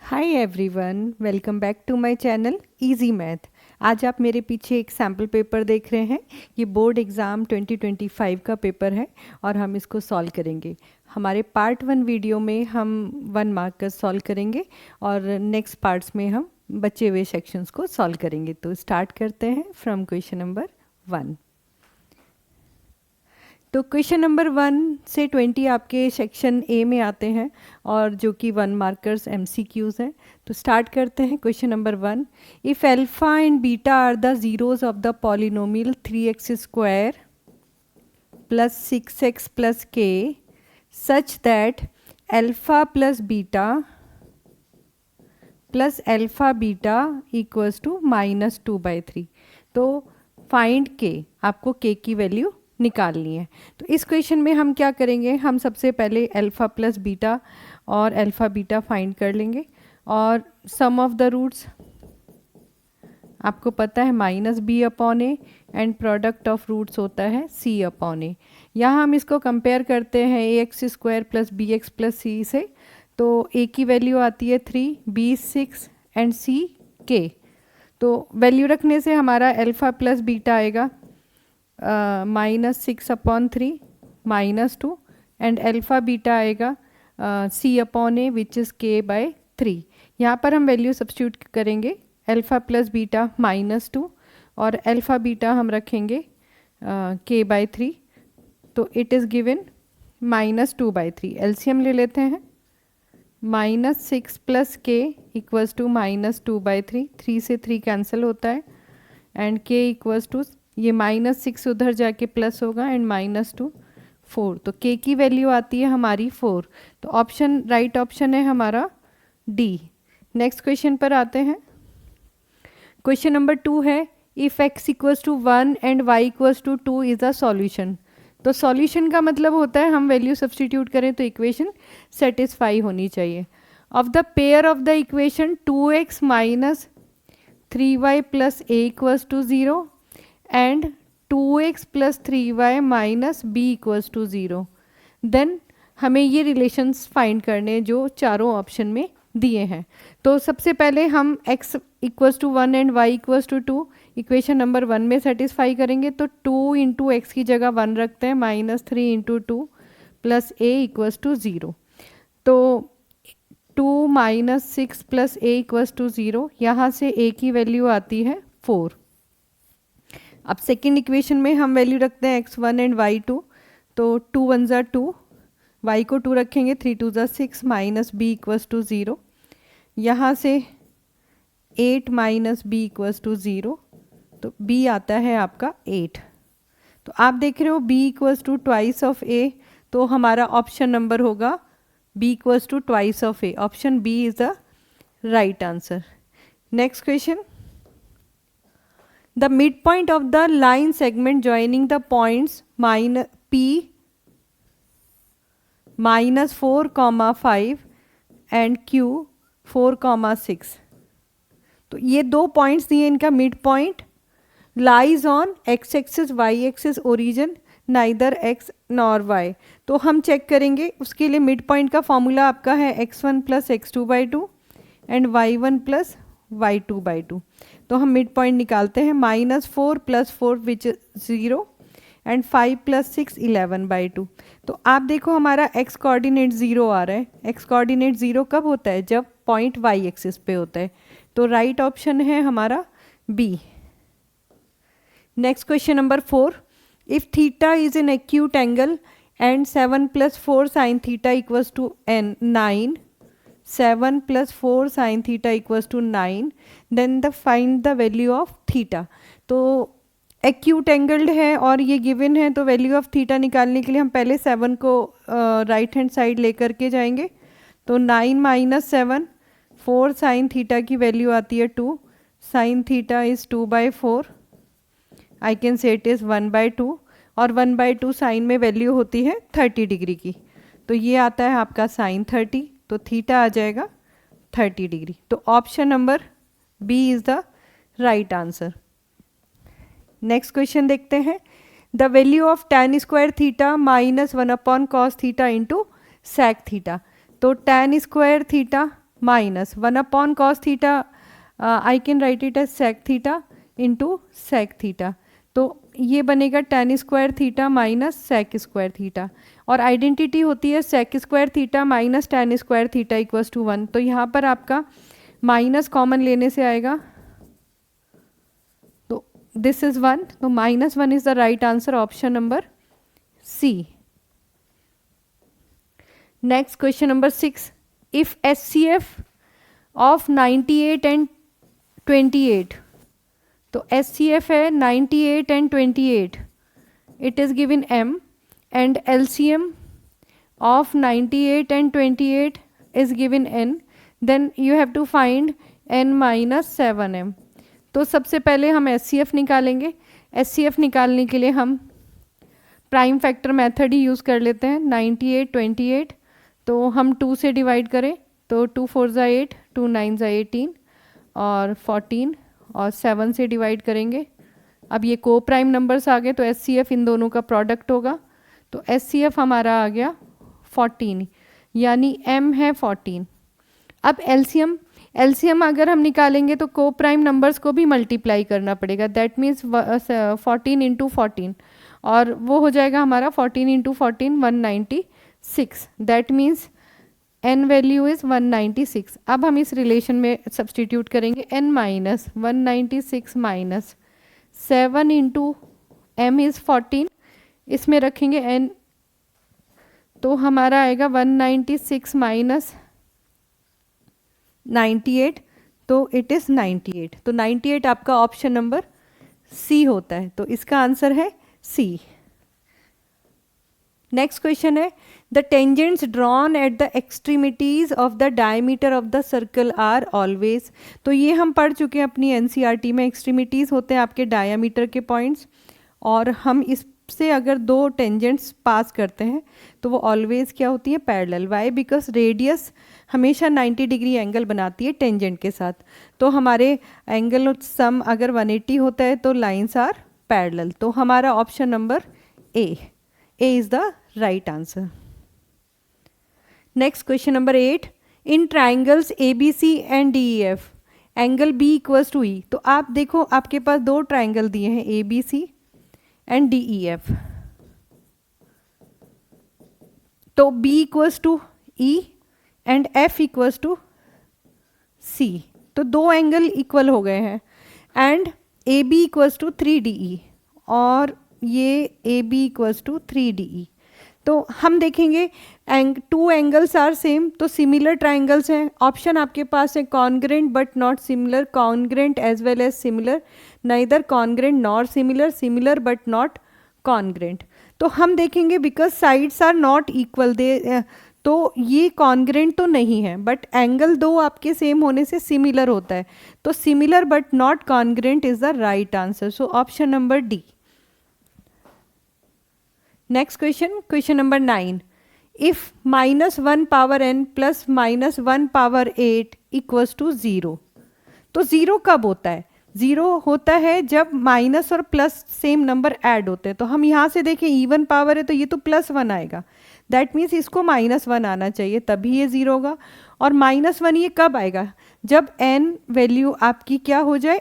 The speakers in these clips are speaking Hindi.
Hi everyone, welcome back to my channel easy math. आज आप मेरे पीछे एक सैम्पल पेपर देख रहे हैं। ये बोर्ड एग्ज़ाम 2025 का पेपर है और हम इसको सॉल्व करेंगे। हमारे पार्ट 1 वीडियो में हम 1 मार्कर्स सॉल्व करेंगे और नेक्स्ट पार्ट्स में हम बचे हुए सेक्शंस को सॉल्व करेंगे। तो स्टार्ट करते हैं फ्रॉम क्वेश्चन नंबर 1। तो क्वेश्चन नंबर 1 से 20 आपके सेक्शन ए में आते हैं और जो कि 1 मार्कर्स MCQs हैं। तो स्टार्ट करते हैं question number 1। If alpha and beta are the zeros of the polynomial 3x² plus 6x plus k such that alpha plus beta plus alpha beta equals to -2/3। तो फाइंड k, आपको k की वैल्यू निकालनी है। तो इस क्वेश्चन में हम क्या करेंगे, हम सबसे पहले अल्फ़ा प्लस बीटा और अल्फ़ा बीटा फाइंड कर लेंगे और सम ऑफ द रूट्स आपको पता है -b/a and product of roots होता है c/a। यहाँ हम इसको कंपेयर करते हैं ax² plus bx plus c से। तो a की वैल्यू आती है 3, b 6 एंड c k। तो वैल्यू रखने से हमारा अल्फ़ा प्लस बीटा आएगा -6/3 -2 एंड अल्फ़ा बीटा आएगा c/a विच इज़ k/3। यहाँ पर हम वैल्यू सब्स्टिट्यूट करेंगे, अल्फ़ा प्लस बीटा -2 और अल्फ़ा बीटा हम रखेंगे k/3। तो इट इज़ गिवन -2/3। एलसीएम ले लेते हैं, -6 प्लस k इक्वल्स टू -2/3। 3 से 3 कैंसिल होता है एंड k इक्वल्स टू ये -6 उधर जाके प्लस होगा एंड -2 4। तो k की वैल्यू आती है हमारी 4। तो ऑप्शन राइट ऑप्शन है हमारा डी। नेक्स्ट क्वेश्चन पर आते हैं। क्वेश्चन नंबर 2 है if x equals to 1 and y equals to 2 is a solution. तो सॉल्यूशन का मतलब होता है हम वैल्यू सब्स्टिट्यूट करें तो इक्वेशन सेटिस्फाई होनी चाहिए। Of the pair of the equation 2x minus 3y plus a equals to 0 and 2x plus 3y minus b equals to 0, then हमें ये रिलेशंस फाइंड करने जो चारों ऑप्शन में दिए हैं। तो सबसे पहले हम x equals to 1 and y equals to 2 equation number 1 में सेटिस्फाई करेंगे। तो 2 इंटू एक्स की जगह 1 रखते हैं, -3 into 2 plus a equals to 0। तो 2 - 6 प्लस a इक्वल्स टू 0, यहाँ से a की वैल्यू आती है 4। अब सेकेंड इक्वेशन में हम वैल्यू रखते हैं x1 एंड y2। तो 2 1 ज़ा 2, y को 2 रखेंगे, 3 2 ज़ा 6 माइनस b इक्वल्स टू 0। यहाँ से 8 माइनस b इक्वल्स टू 0। तो b आता है आपका 8। तो आप देख रहे हो b equals to twice of a। तो हमारा ऑप्शन नंबर होगा b equals to twice of a। Option b is the right answer. Next question. The midpoint of the line segment joining the points P -4, 5 and Q 4, 6। तो ये दो पॉइंट्स दिए, इनका mid point lies on x axis y axis origin neither x nor y। तो हम चेक करेंगे उसके लिए मिड पॉइंट का फॉर्मूला आपका है x1 plus x2/2 and y1 plus y2/2। तो हम मिड पॉइंट निकालते हैं, -4 + 4 विच 0 एंड 5 + 6 11/2। तो आप देखो हमारा x कोऑर्डिनेट 0 आ रहा है। x कोऑर्डिनेट 0 कब होता है, जब पॉइंट y एक्सिस पे होता है। तो राइट ऑप्शन है हमारा B। Next question number 4। If theta is an acute angle and 7 + 4 sin theta equals to 9, 7 + 4 sin theta equals to 9, then the find the value of theta. तो एक्यूट एंगल्ड है और ये गिवन है, तो वैल्यू ऑफ थीटा निकालने के लिए हम पहले 7 को राइट हैंड साइड लेकर के जाएंगे। तो 9 - 7, 4 sin थीटा की वैल्यू आती है 2, sin theta is 2/4। I can say it is 1/2 और 1/2 साइन में वैल्यू होती है 30 डिग्री की। तो ये आता है आपका sin 30। तो थीटा आ जाएगा 30 डिग्री। तो option number B is the right answer. Next question देखते हैं। The value of tan² theta -1/cos theta into sec theta. तो tan square theta minus 1/cos theta, I can write it as sec theta into sec theta. तो ये बनेगा tan square theta minus sec square theta, और आइडेंटिटी होती है sec square theta minus tan square theta equals to 1। तो यहाँ पर आपका माइनस कॉमन लेने से आएगा, तो दिस इज 1, तो -1 is the right answer, option number C. Next question number 6, if HCF of 98 and 28, तो HCF है 98 and 28, it is given M, and LCM of 98 and 28 is given n, then you have to find n minus 7m। तो सबसे पहले हम HCF निकालेंगे। HCF निकालने के लिए हम प्राइम फैक्टर मेथड ही यूज़ कर लेते हैं। 98 28, तो हम 2 से डिवाइड करें तो 2 4 ज़ा 8, 2 9 ज़ा 18 और 14, और 7 से डिवाइड करेंगे। अब ये को प्राइम नंबर्स आ गए, तो HCF इन दोनों का प्रोडक्ट होगा, तो HCF हमारा आ गया 14, यानी M है 14। अब LCM अगर हम निकालेंगे तो को प्राइम नंबर्स को भी मल्टीप्लाई करना पड़ेगा, दैट मीन्स 14 इंटू 14, और वो हो जाएगा हमारा 14 into 14 196, that means n value is 196। अब हम इस रिलेशन में सब्सटीट्यूट करेंगे, n minus 196 minus 7 into m is 14, इसमें रखेंगे n, तो हमारा आएगा 196 माइनस 98, तो इट इज़ 98। तो 98 आपका ऑप्शन नंबर सी होता है, तो इसका आंसर है सी। नेक्स्ट क्वेश्चन है, the tangents drawn at the extremities of the diameter of the circle are always. तो ये हम पढ़ चुके हैं अपनी एनसीईआरटी में, एक्सट्रीमिटीज़ होते हैं आपके डायमीटर के पॉइंट्स, और हम इससे अगर दो टेंजेंट्स पास करते हैं तो वो ऑलवेज क्या होती है, पैरेलल। वाई? बिकॉज रेडियस हमेशा 90 डिग्री एंगल बनाती है टेंजेंट के साथ, तो हमारे एंगल सम अगर 180 होता है तो लाइन्स आर पैरेलल। तो हमारा option number A is the right answer. Next question number 8, in triangles ABC and DEF angle B equals to E। तो आप देखो आपके पास दो ट्राइंगल दिए हैं, ABC एंड DEF, तो B equals to E and F equals to C, तो दो एंगल इक्वल हो गए हैं, and AB equals to 3DE और ये AB इक्वल्स टू 3DE। तो हम देखेंगे टू एंगल्स आर सेम, तो सिमिलर ट्राइंगल्स हैं। ऑप्शन आपके पास है congruent but not similar, congruent as well as similar, neither congruent nor similar, similar but not congruent. तो हम देखेंगे because sides are not equal, दे तो ये कॉन्ग्रेंट तो नहीं है, बट एंगल दो आपके सेम होने से सिमिलर होता है, तो similar but not congruent is the right answer. So option number D. Next question, question number 9, if -1 power n plus -1 power 8 equals to 0। तो 0 कब होता है? 0 होता है जब माइनस और प्लस सेम नंबर ऐड होते हैं। तो हम यहाँ से देखें इवन पावर है तो ये तो +1 आएगा, दैट मीन्स इसको -1 आना चाहिए तभी ये 0 होगा। और -1 ये कब आएगा? जब n वैल्यू आपकी क्या हो जाए,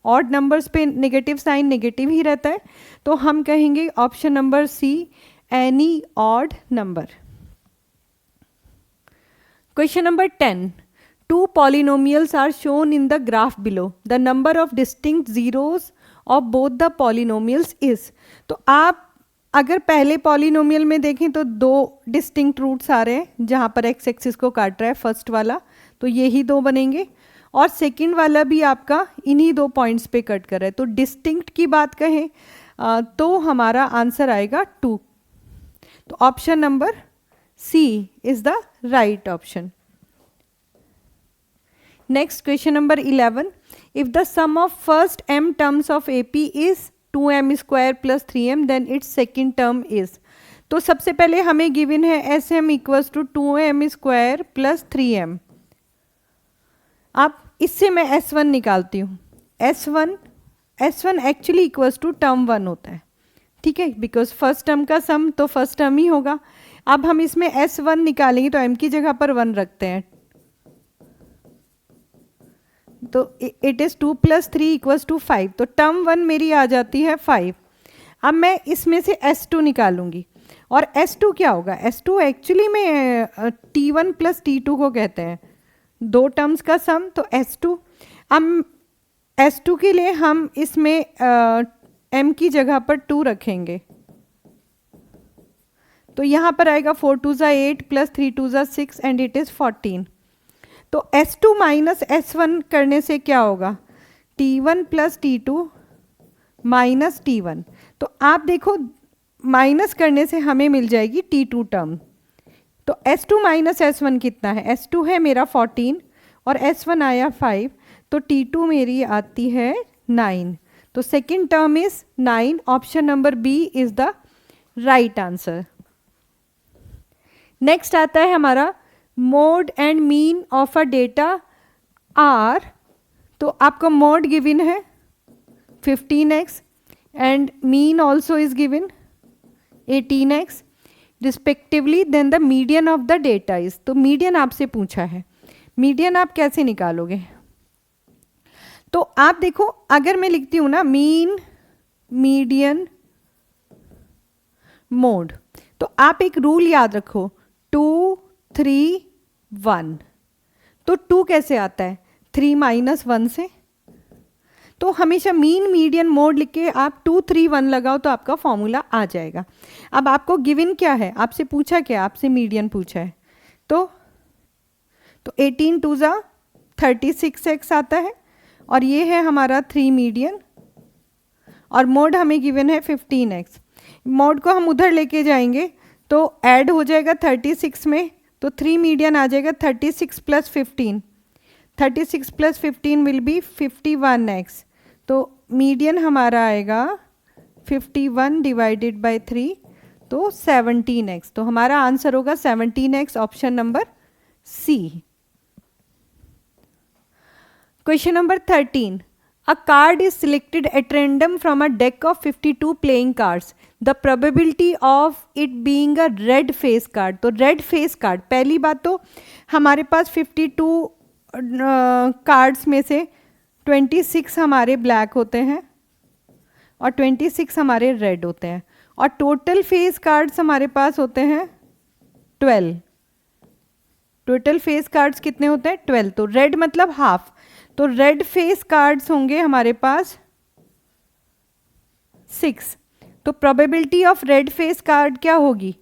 ऑड नंबर्स पे नेगेटिव साइन नेगेटिव ही रहता है, तो हम कहेंगे option number C, any odd number. Question number 10, two polynomials are shown in the graph below, the number of distinct zeros of both the polynomials is. तो आप अगर पहले पॉलिनोमियल में देखें तो दो डिस्टिंक्ट रूट्स आ रहे हैं जहाँ पर एक्स एक्सिस को काट रहा है, फर्स्ट वाला, तो यही दो बनेंगे, और सेकंड वाला भी आपका इन्हीं दो पॉइंट्स पे कट कर रहा है। तो डिस्टिंक्ट की बात कहें तो हमारा आंसर आएगा 2, तो option number C is the right option. Next question number 11, if the sum of first m terms of AP is 2m square plus 3m then its second term is. तो सबसे पहले हमें गिवन है SM equals to 2m square plus 3m। अब इससे मैं S1 निकालती हूँ, S1 actually equals to term 1 होता है, ठीक है, बिकॉज फर्स्ट टर्म का सम तो फर्स्ट टर्म ही होगा। अब हम इसमें S1 निकालेंगे तो m की जगह पर 1 रखते हैं, तो इट इज़ 2 + 3 = 5, तो टर्म 1 मेरी आ जाती है 5। अब मैं इसमें से S2 निकालूंगी, और S2 क्या होगा, S2 एक्चुअली में T1 + T2 को कहते हैं, दो टर्म्स का सम, तो S2। अब S2 के लिए हम इसमें m की जगह पर 2 रखेंगे, तो यहाँ पर आएगा 4 × 2 = 8 + 3 × 2 = 6 एंड इट इज़ 14। तो S2 - S1 करने से क्या होगा, T1 + T2 - T1। तो आप देखो माइनस करने से हमें मिल जाएगी T2 टर्म। तो S2 - S1 कितना है, S2 है मेरा 14 और S1 आया 5, तो T2 मेरी आती है 9। तो second term is 9, option number B is the right answer. Next आता है हमारा mode and mean of a data are. तो आपका मोड गिवन है 15x and mean also is given 18x respectively, then the median of the data is. तो मीडियन आपसे पूछा है, मीडियन आप कैसे निकालोगे, तो आप देखो अगर मैं लिखती हूँ ना मीन मीडियन मोड, तो आप एक रूल याद रखो 2 3 1। तो 2 कैसे आता है, 3 - 1 से, तो हमेशा मीन मीडियन मोड लिख के आप 2 3 1 लगाओ तो आपका फॉर्मूला आ जाएगा। अब आपको गिवन क्या है, आपसे पूछा क्या, आपसे मीडियन पूछा है, तो 18 × 2 = 36x आता है, और ये है हमारा 3 मीडियन, और मोड हमें गिवन है 15x। मोड को हम उधर लेके जाएंगे तो ऐड हो जाएगा 36 में, तो 3 मीडियन आ जाएगा 36 + 15, 36 + 15 विल बी 51x। तो मीडियन हमारा आएगा 51 / 3, तो 17x। तो हमारा आंसर होगा 17x, option number C. Question number 13, a card is selected at random from a deck of 52 playing cards. The probability of it being a red face card. तो red face card, पहली बात तो हमारे पास 52 कार्ड्स में से 26 हमारे ब्लैक होते हैं और 26 हमारे रेड होते हैं, और टोटल फेस कार्ड्स हमारे पास होते हैं 12। टोटल फेस कार्ड्स कितने होते हैं, 12। तो रेड मतलब हाफ, तो रेड फेस कार्ड्स होंगे हमारे पास 6। तो probability of red face card क्या होगी,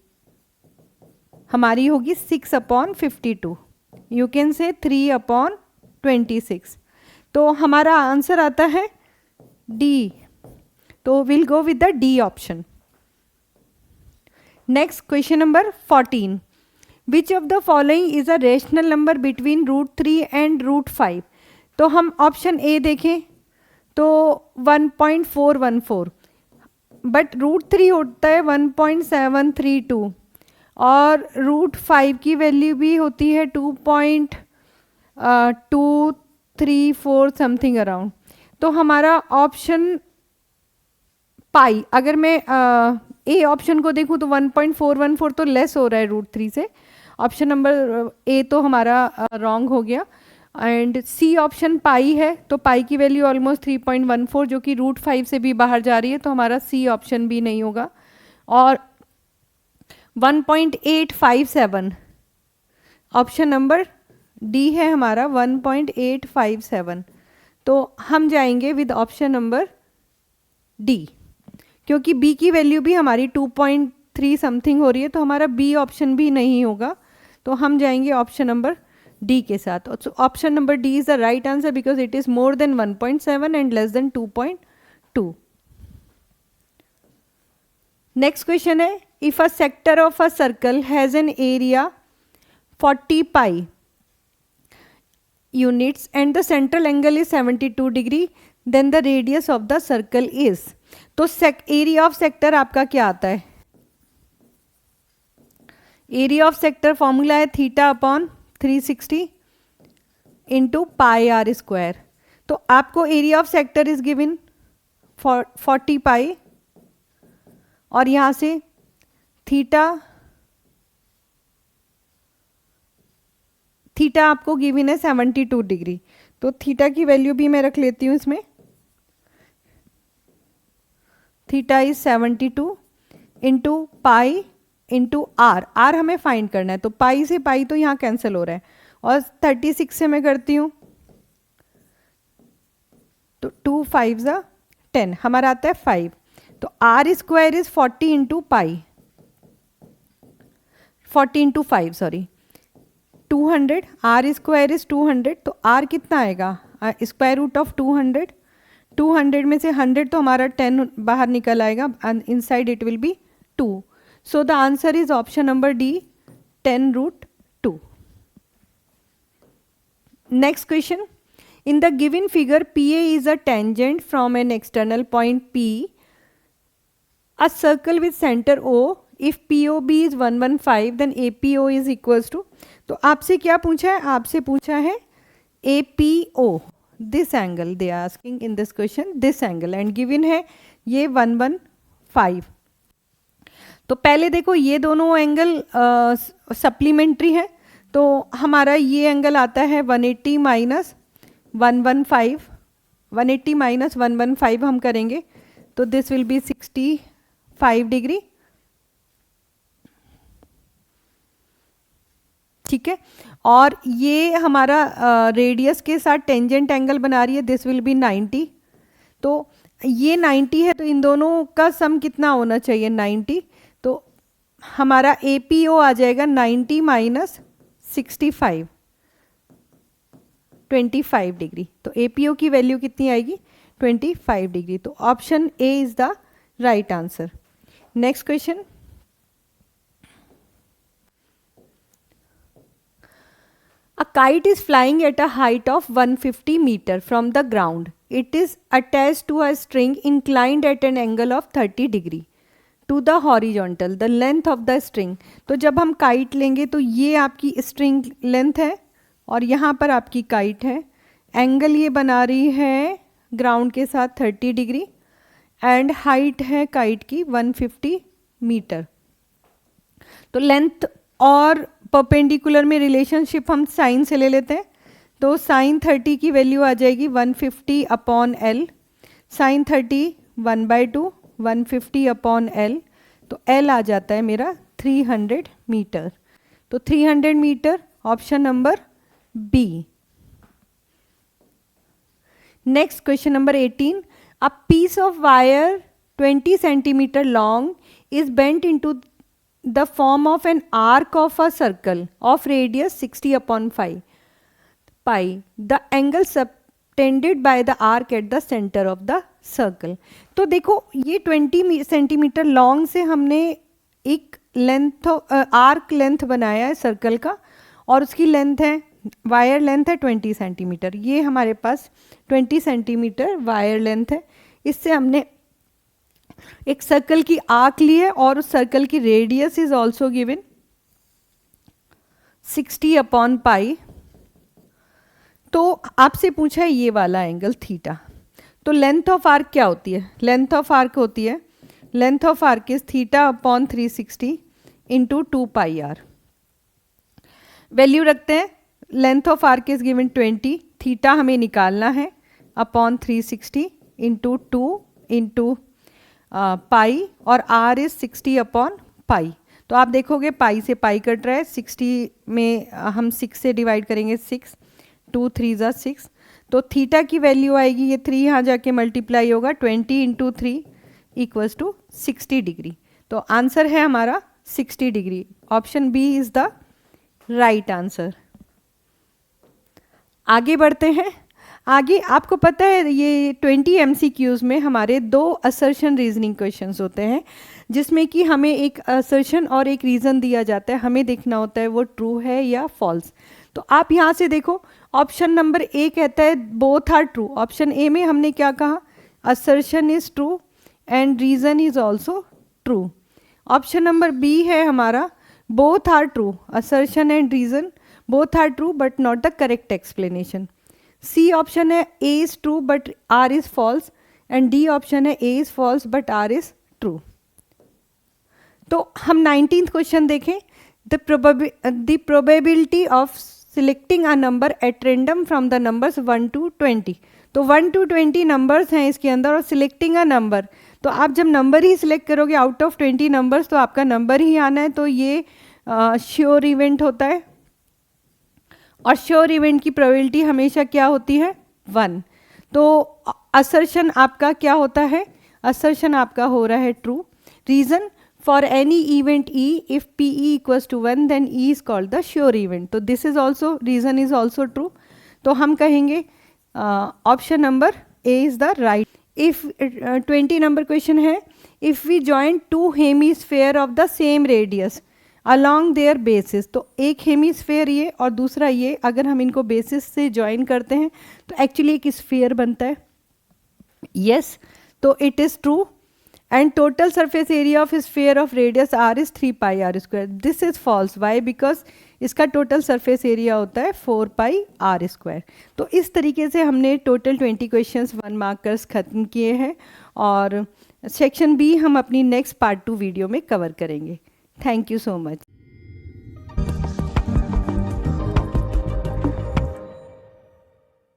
हमारी होगी 6/52, यू कैन से 3/26। तो हमारा आंसर आता है डी, तो will go with the D option. Next question number 14, which of the following is a rational number between √3 and √5। तो हम ऑप्शन ए देखें तो 1.414, बट √3 होता है 1.732, और √5 की वैल्यू भी होती है 2.234 समथिंग अराउंड। तो हमारा ऑप्शन पाई, अगर मैं ए ऑप्शन को देखूँ तो 1.414 तो लेस हो रहा है √3 से, ऑप्शन नंबर ए तो हमारा रॉन्ग हो गया। एंड सी ऑप्शन पाई है, तो पाई की वैल्यू ऑलमोस्ट 3.14 जो कि √5 से भी बाहर जा रही है, तो हमारा सी ऑप्शन भी नहीं होगा। और 1.857 ऑप्शन नंबर डी है हमारा 1.857, तो हम जाएंगे विद ऑप्शन नंबर डी, क्योंकि बी की वैल्यू भी हमारी 2.3 समथिंग हो रही है, तो हमारा बी ऑप्शन भी नहीं होगा, तो हम जाएंगे ऑप्शन नंबर डी के साथ। Option number D is the right answer because it is more than 1.7 and less than 2.2। Next question है, if a sector of a circle has an area 40 pi units and the central angle is 72 degree, then the radius of the circle is. तो एरिया ऑफ सेक्टर आपका क्या आता है, एरिया ऑफ सेक्टर फॉर्मूला है θ/360 इंटू πr²। तो आपको area of sector is given 40 पाई और यहाँ से थीटा आपको गिवन है 72 डिग्री, तो थीटा की वैल्यू भी मैं रख लेती हूँ इसमें। Theta is 72 into pi into r, r हमें फाइंड करना है, तो पाई से पाई तो यहाँ कैंसिल हो रहा है, और 36 से मैं करती हूँ तो 2 5 ज़ा 10, हमारा आता है 5, तो r square is 40 into pi, 40 into 5 sorry 200, r square is 200, तो आर कितना आएगा, स्क्वायर रूट ऑफ 200, 200 में से 100 तो हमारा 10 बाहर निकल आएगा, inside it will be 2, so the answer is option number D 10√2। Next question, in the given figure PA is a tangent from an external point P, a circle with center O, if POB is 115 then APO is equals to, तो आपसे क्या पूछा है, आपसे पूछा है APO, this angle they are asking in this question, this angle, and given है ये 115। तो पहले देखो ये दोनों एंगल सप्लीमेंट्री है, तो हमारा ये एंगल आता है 180 माइनस 115, 180 माइनस 115 हम करेंगे तो दिस विल बी 65 डिग्री, ठीक है। और ये हमारा रेडियस के साथ टेंजेंट एंगल बना रही है, दिस विल बी 90, तो ये 90 है, तो इन दोनों का सम कितना होना चाहिए 90, तो हमारा APO आ जाएगा 90 माइनस 65, 25 डिग्री, तो APO की वैल्यू कितनी आएगी 25 डिग्री, तो option A is the right answer. Next question, a kite is flying at a height of 150 meter from the ground, it is attached to a string inclined at an angle of 30 degree to the horizontal, the length of the string, तो जब हम काइट लेंगे तो ये आपकी स्ट्रिंग लेंथ है और यहाँ पर आपकी काइट है, एंगल ये बना रही है ग्राउंड के साथ 30 डिग्री एंड हाइट है काइट की 150 मीटर। तो लेंथ और परपेंडिकुलर में रिलेशनशिप हम साइन से ले लेते हैं, तो साइन 30 की वैल्यू आ जाएगी 150 upon l, sine 30 1/2 150 upon l, तो एल आ जाता है मेरा 300 मीटर, तो 300 metre option number B. Next question number 18, a piece of wire 20 centimetre long is bent into the form of an arc of a circle of radius 60 upon pi. The angle subtended by the arc at the center of the circle. तो देखो ये 20 सेंटीमीटर लॉन्ग से हमने एक लेंथ आर्क लेंथ बनाया है सर्कल का, और उसकी लेंथ है वायर लेंथ है 20 सेंटीमीटर, ये हमारे पास 20 सेंटीमीटर वायर लेंथ है, इससे हमने एक सर्कल की आर्क ली है और उस सर्कल की radius is also given 60 upon pi. तो आपसे पूछा है ये वाला एंगल थीटा, तो लेंथ ऑफ आर्क क्या होती है, लेंथ ऑफ आर्क होती है, length of arc is theta upon 360 into 2 pi r. Value रखते हैं, length of arc is given 20, theta हमें निकालना है अपॉन 360 इंटू 2 इंटू पाई, और आर इज 60 अपॉन पाई। तो आप देखोगे पाई से पाई कट रहा है, 60 में हम 6 से डिवाइड करेंगे, 6 2 3 ज़ा 6, तो थीटा की वैल्यू आएगी, ये 3 यहाँ जाके मल्टीप्लाई होगा, 20 इंटू 3 इक्वल्स टू 60 डिग्री, तो आंसर है हमारा 60 degree, option B is the right answer. आगे बढ़ते हैं, आगे आपको पता है ये 20 MCQs में हमारे 2 असर्शन रीजनिंग क्वेश्चंस होते हैं, जिसमें कि हमें एक असर्शन और एक रीज़न दिया जाता है, हमें देखना होता है वो ट्रू है या फॉल्स। तो आप यहाँ से देखो, ऑप्शन नंबर ए कहता है both are true, option A में हमने क्या कहा, assertion is true and reason is also true. Option number B है हमारा both are true, assertion and reason both are true but not the correct explanation. C option है A is true but R is false, and D option है A is false but R is true. तो हम 19th क्वेश्चन देखें, the probability of selecting a number at random from the numbers 1 to 20। तो 1 to 20 नंबर्स हैं इसके अंदर और सिलेक्टिंग अ नंबर, तो आप जब नंबर ही सिलेक्ट करोगे आउट ऑफ 20 नंबर्स तो आपका नंबर ही आना है, तो ये श्योर इवेंट होता है। और श्योर इवेंट की प्रोबेबिलिटी हमेशा क्या होती है, 1। तो असर्शन आपका क्या होता है, असर्शन आपका हो रहा है true. Reason, for any event E, if PE equals to 1 then E is called the sure event। तो this is also, reason is also true। तो हम कहेंगे option number A is the right। if 20 number question है, if we join two hemisphere of the same radius along their basis, तो एक हेमीस्फेयर ये और दूसरा ये, अगर हम इनको बेसिस से ज्वाइन करते हैं तो एक्चुअली एक स्फीयर बनता है। yes, तो it is true. and total surface area of sphere of radius r is 3 pi r square। this is false। why? because इसका total surface area होता है 4 pi r square। तो इस तरीके से हमने total 20 questions 1 मार्कर्स ख़त्म किए हैं और सेक्शन बी हम अपनी नेक्स्ट पार्ट 2 वीडियो में कवर करेंगे। Thank you so much.